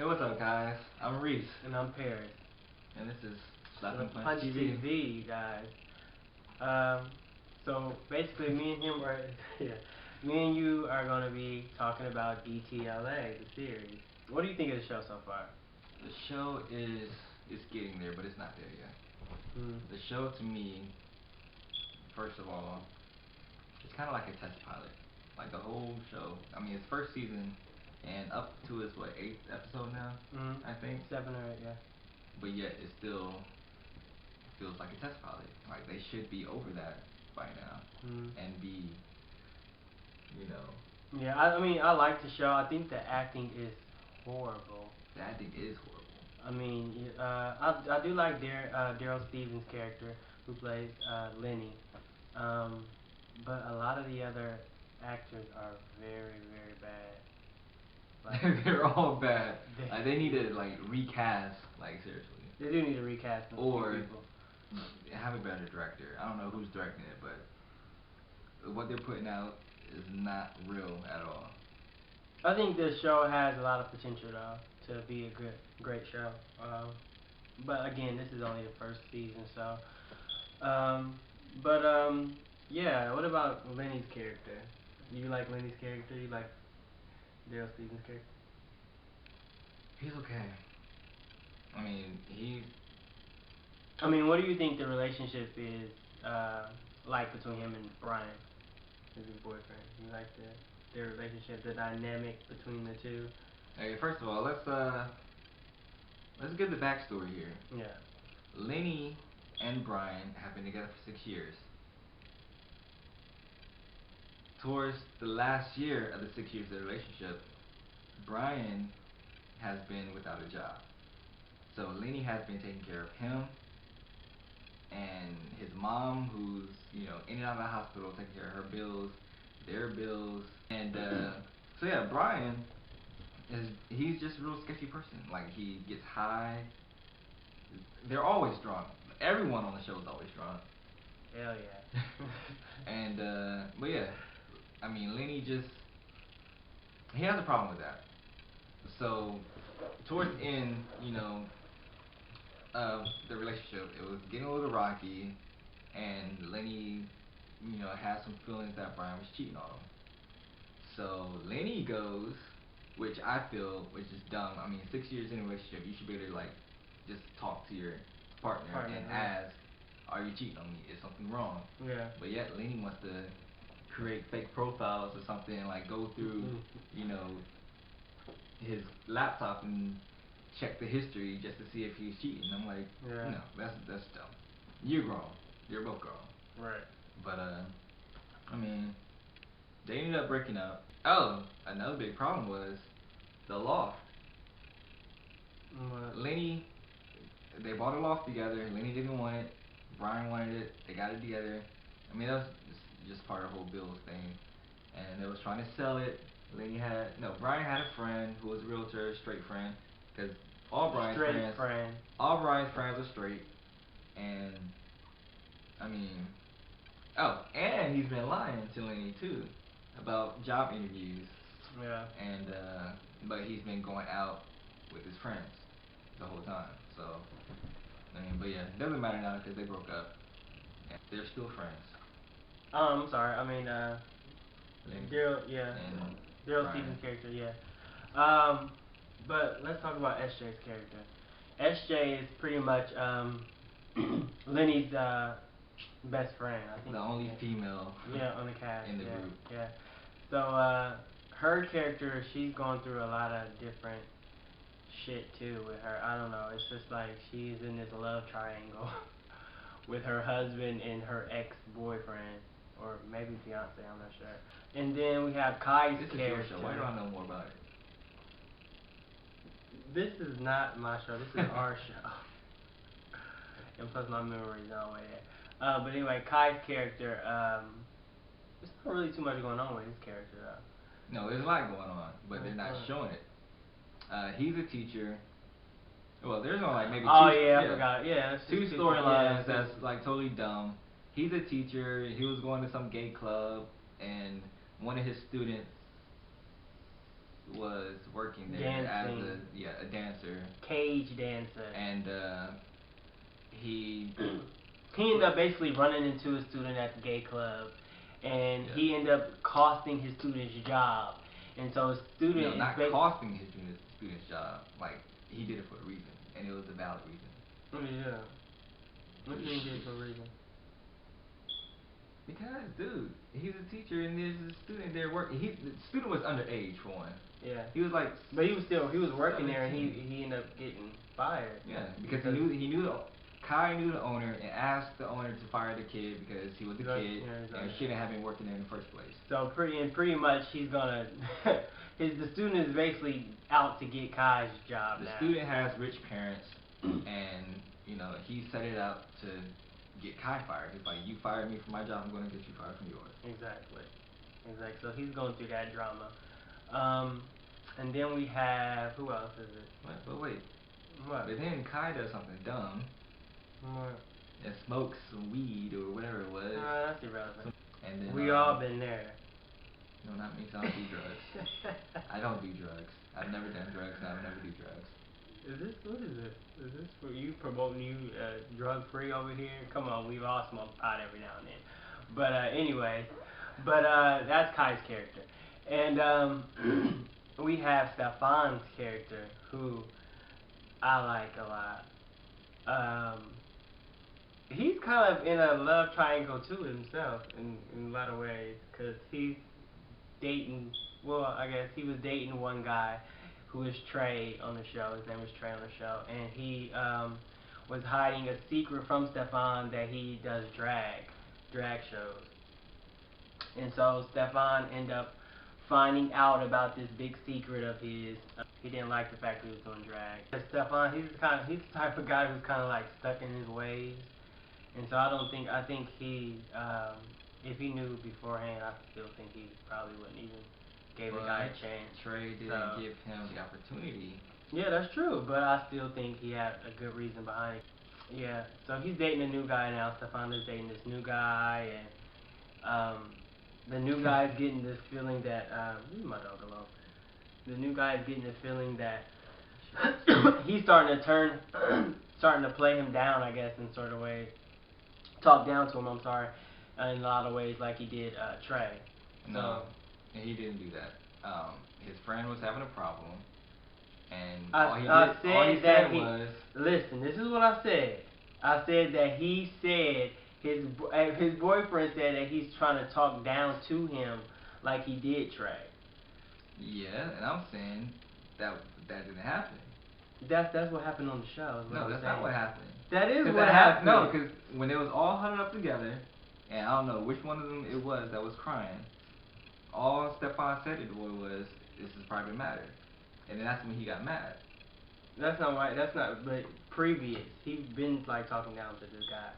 Hey, what's up, guys? I'm Reese. And I'm Paris. And this is Slapping Punch TV, you guys. So basically, me and him are, yeah, me and you are going to be talking about DTLA, the series. What do you think of the show so far? The show is getting there, but it's not there yet. The show, to me, first of all, it's kind of like a test pilot. Like the whole show. I mean, it's first season, and up to its, what, 8th episode now? I think. 7 or 8, yeah. But yet, it still feels like a test pilot. Like, they should be over that by now. And be, you know. Yeah, I mean, I like the show. I think the acting is horrible. The acting is horrible. I mean, I do like Daryl Stevens' character, who plays Lenny. But a lot of the other actors are very, very bad. Like, they're all bad. Like, they need to, like, recast, like, seriously. They do need to recast them. Or people. Have a better director. I don't know who's directing it, but what they're putting out is not real at all. I think this show has a lot of potential, though, to be a great show. But again, this is only the first season, so. Yeah. What about Lenny's character? You like Lenny's character? You like Daryl Stevens' character? He's okay. I mean, what do you think the relationship is like between him and Brian, his boyfriend? You like their relationship, the dynamic between the two? Hey, first of all, let's get the backstory here. Yeah. Lenny and Brian have been together for 6 years. Towards the last year of the 6 years of the relationship, Brian has been without a job. So Lenny has been taking care of him and his mom, who's, you know, in and out of the hospital, taking care of her bills, their bills, and so yeah, Brian he's just a real sketchy person. Like, he gets high. They're always drunk. Everyone on the show is always drunk. Hell yeah. And but yeah, I mean, Lenny he has a problem with that. So towards the end, you know, of the relationship, it was getting a little rocky, and Lenny, you know, had some feelings that Brian was cheating on him. So Lenny goes, which I feel, which is dumb. I mean, 6 years in a relationship, you should be able to, like, just talk to your partner and ask, are you cheating on me? Is something wrong? Yeah. But yet Lenny wants to create fake profiles or something, and, like, go through, you know, his laptop and check the history just to see if he's cheating. I'm like, no, that's dumb. You're grown. You're both grown. Right. But I mean, they ended up breaking up. Oh, another big problem was the loft. What? Lenny, they bought a loft together. Lenny didn't want it. Brian wanted it. They got it together. I mean, that was just part of the whole bills thing. And they was trying to sell it. Brian had a friend who was a realtor, straight friend, because all Brian's friends are straight. And I mean, and he's been lying to Lenny too about job interviews. Yeah. And but he's been going out with his friends the whole time. So I mean, but yeah, it doesn't matter now because they broke up. And they're still friends. I'm sorry. I mean, Daryl, yeah. Daryl Brian. Stevens' character, yeah. But let's talk about SJ's character. SJ is pretty much Lenny's best friend. I think the only female. Yeah, on the cast. In the group. Yeah. So her character, she's going through a lot of different shit too with her. I don't know. It's just like she's in this love triangle with her husband and her ex-boyfriend. Or maybe fiance, I'm not sure. And then we have Kai's character. This is your show. Why do I know more about it? This is not my show. This is our show. And plus my memory is not way there. But anyway, Kai's character, there's not really too much going on with his character though. No, there's a lot going on, but they're not showing it. He's a teacher. Well, there's no, like, maybe I forgot. Yeah, two storylines that's like totally dumb. He's a teacher. He was going to some gay club, and one of his students was working there a dancer. Cage dancer. And he he ended up basically running into a student at the gay club, and yeah. he ended up costing his student's job. And so his student not costing his student's job. Like, he did it for a reason, and it was a valid reason. Oh yeah. What do you mean did it for a reason? Because, dude, he's a teacher and there's a student there working. The student was underage for one. Yeah. He was like. But he was working 17. there, and he ended up getting fired. Yeah, because Kai knew the owner and asked the owner to fire the kid because he was a kid and shouldn't have been working there in the first place. So pretty much he's gonna the student is basically out to get Kai's job now. The student has rich parents and he set it up to get Kai fired. He's like, you fired me from my job, I'm gonna get you fired from yours. Exactly. So he's going through that drama. And then we have, who else is it? But wait. What? But then Kai does something dumb. What? And smokes some weed or whatever it was. That's irrelevant. And then, we all been there. No, not me, 'cause I don't do drugs. I don't do drugs. I've never done drugs and I would never do drugs. What is this? Is this for you promoting you drug free over here? Come on, we've all smoked pot every now and then. But anyway, that's Kai's character. And we have Stefan's character, who I like a lot. He's kind of in a love triangle too himself in a lot of ways, because he's dating, well, I guess he was dating one guy who is Trey on the show. His name was Trey on the show, and he was hiding a secret from Stefan that he does drag shows. And so Stefan ended up finding out about this big secret of his. He didn't like the fact that he was doing drag. Stefan, he's the type of guy who's kind of like stuck in his ways. And so I think he, if he knew beforehand, I still think he probably wouldn't even gave the guy a chance. Trey didn't give him the opportunity. Yeah, that's true, but I still think he had a good reason behind it. Yeah, so he's dating a new guy now. Stefan is dating this new guy, and the new guy's getting this feeling that, leave my dog alone. The new guy's getting the feeling that he's starting to play him down, I guess, in sort of way. Talk down to him, I'm sorry, in a lot of ways, like he did Trey. No, he didn't do that. His friend was having a problem, and all he said was... Listen, this is what I said. I said that he said, his boyfriend said that he's trying to talk down to him like he did Trey. Yeah, and I'm saying that didn't happen. That's what happened on the show. No, that's not what happened. That is what happened. No, because when they was all huddled up together, and I don't know which one of them it was that was crying, all Stefan said to the boy was, "This is a private matter," and then that's when he got mad. That's not right. That's not. But previous, he's been like talking down to this guy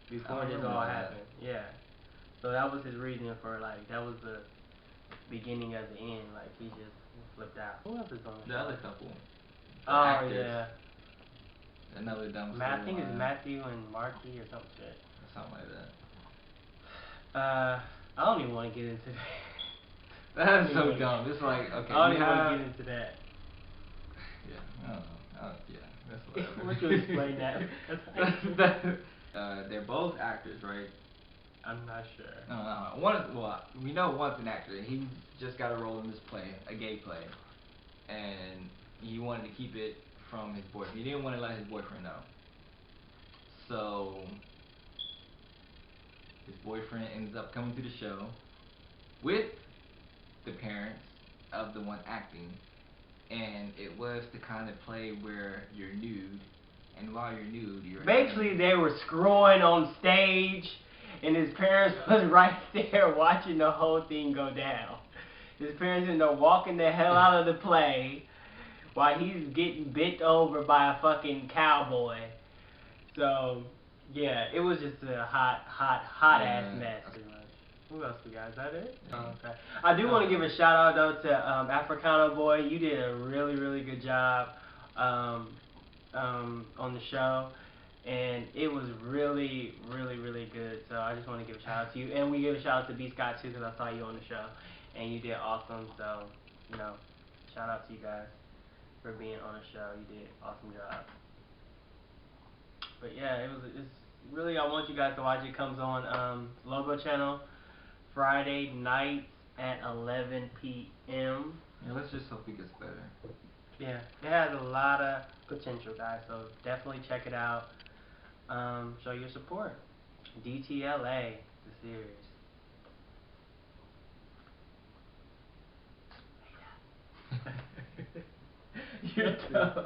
before this all happened. Yeah. So that was his reason for that was the beginning of the end. Like he just flipped out. Who else is on the show? The other couple. Oh yeah. Another dumb I think it's Matthew and Marky or some shit. Something like that. I don't even want to get into that. That's so dumb. It's like, okay, I don't even want to get into that. Yeah, I don't know. Yeah, that's whatever. Why don't you explain that? They're both actors, right? I'm not sure. No. We know one's an actor. He just got a role in this play, a gay play, and he wanted to keep it from his boyfriend. He didn't want to let his boyfriend know. So his boyfriend ends up coming to the show with the parents of the one acting, and it was the kind of play where you're nude, and while you're nude, you're basically they were screwing on stage, and his parents was right there watching the whole thing go down. His parents ended up walking the hell out of the play while he's getting bent over by a fucking cowboy. So yeah, it was just a hot ass mess. Who else we got? Is that it? Yeah. Oh, okay. I do want to give a shout out though to Africano Boy. You did a really good job on the show, and it was really good. So I just want to give a shout out to you, and we give a shout out to B Scott too, because I saw you on the show, and you did awesome. So shout out to you guys. for being on the show. You did awesome job. But yeah, it's really, I want you guys to watch. It comes on Logo Channel Friday nights at 11 p.m. Yeah, let's just hope it gets better. Yeah, it has a lot of potential, guys. So definitely check it out. Show your support. DTLA, the series. You're dumb.